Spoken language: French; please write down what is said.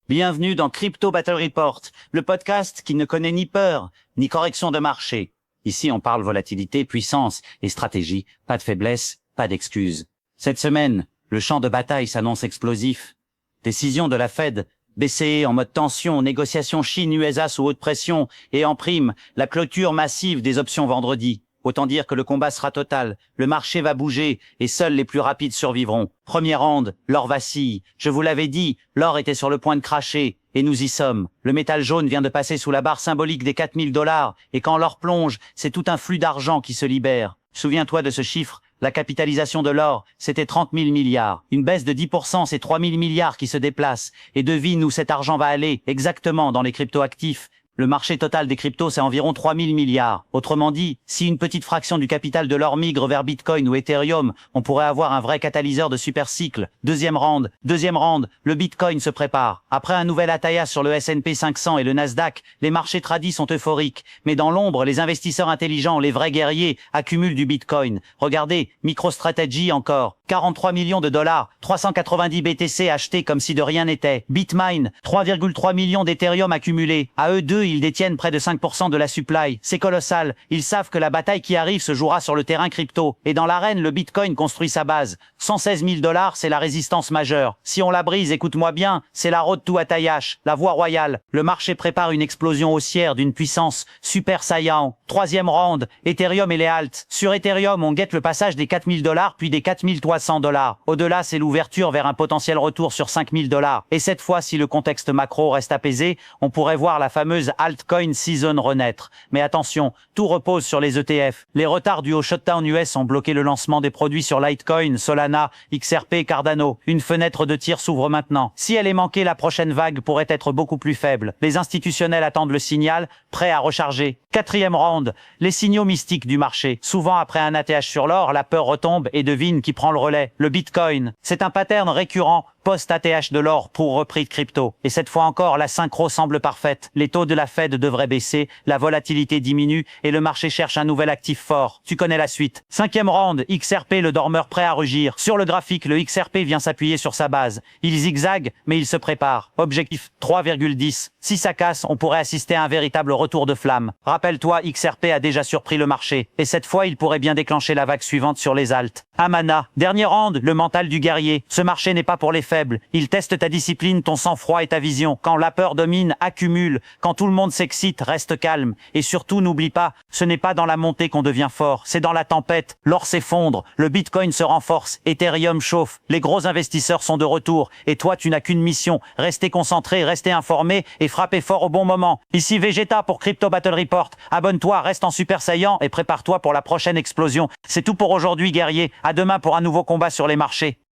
Bienvenue dans Crypto Battle Report, le podcast qui ne connaît ni peur, ni correction de marché. Ici, on parle volatilité, puissance et stratégie, pas de faiblesse, pas d'excuses. Cette semaine, le champ de bataille s'annonce explosif. Décision de la Fed, BCE en mode tension, négociation Chine-USA sous haute pression et en prime, la clôture massive des options vendredi. Autant dire que le combat sera total, le marché va bouger et seuls les plus rapides survivront. Première ronde, l'or vacille. Je vous l'avais dit, l'or était sur le point de cracher. Et nous y sommes. Le métal jaune vient de passer sous la barre symbolique des 4000 $, et quand l'or plonge, c'est tout un flux d'argent qui se libère. Souviens-toi de ce chiffre, la capitalisation de l'or, c'était 30 000 milliards. Une baisse de 10%, c'est 3 000 milliards qui se déplacent. Et devine où cet argent va aller, exactement dans les cryptoactifs. Le marché total des cryptos, c'est environ 3 000 milliards. Autrement dit, si une petite fraction du capital de l'or migre vers Bitcoin ou Ethereum, on pourrait avoir un vrai catalyseur de super cycle. Deuxième round, le Bitcoin se prépare. Après un nouvel atterrissage sur le S&P 500 et le Nasdaq, les marchés tradis sont euphoriques. Mais dans l'ombre, les investisseurs intelligents, les vrais guerriers, accumulent du Bitcoin. Regardez, MicroStrategy encore. 43 millions de dollars, 390 BTC achetés comme si de rien n'était. Bitmain, 3,3 millions d'Ethereum accumulés. À eux deux, ils détiennent près de 5% de la supply. C'est colossal. Ils savent que la bataille qui arrive se jouera sur le terrain crypto. Et dans l'arène, le Bitcoin construit sa base. 116 000 $, c'est la résistance majeure. Si on la brise, écoute-moi bien, c'est la road to Atayash, la voie royale. Le marché prépare une explosion haussière d'une puissance super saillant. Troisième round, Ethereum et les alts. Sur Ethereum, on guette le passage des 4000 $, puis des 4300 $. Au-delà, c'est l'ouverture vers un potentiel retour sur 5000 $. Et cette fois, si le contexte macro reste apaisé, on pourrait voir la fameuse altcoin season renaître. Mais attention, tout repose sur les ETF. Les retards dus au shutdown US ont bloqué le lancement des produits sur Litecoin, Solana, XRP et Cardano. Une fenêtre de tir s'ouvre maintenant. Si elle est manquée, la prochaine vague pourrait être beaucoup plus faible. Les institutionnels attendent le signal, prêts à recharger. Quatrième round, les signaux mystiques du marché. Souvent après un ATH sur l'or, la peur retombe et devine qui prend le relais. Le Bitcoin. C'est un pattern récurrent post-ATH de l'or pour repris de crypto. Et cette fois encore, la synchro semble parfaite. Les taux de la Fed devraient baisser, la volatilité diminue et le marché cherche un nouvel actif fort. Tu connais la suite. Cinquième round, XRP, le dormeur prêt à rugir. Sur le graphique, le XRP vient s'appuyer sur sa base. Il zigzague, mais il se prépare. Objectif 3,10. Si ça casse, on pourrait assister à un véritable retour de flamme. Rappelle-toi, XRP a déjà surpris le marché. Et cette fois, il pourrait bien déclencher la vague suivante sur les alts. Amana. Dernier round, le mental du guerrier. Ce marché n'est pas pour les faibles. Il teste ta discipline, ton sang-froid et ta vision. Quand la peur domine, accumule. Quand tout le monde s'excite, reste calme. Et surtout, n'oublie pas, ce n'est pas dans la montée qu'on devient fort. C'est dans la tempête. L'or s'effondre. Le Bitcoin se renforce. Ethereum chauffe. Les gros investisseurs sont de retour. Et toi, tu n'as qu'une mission. Rester concentré, rester informé et frapper fort au bon moment. Ici Vegeta pour Crypto Battle Report. Abonne-toi, reste en super saillant et prépare-toi pour la prochaine explosion. C'est tout pour aujourd'hui, guerrier. À demain pour un nouveau combat sur les marchés.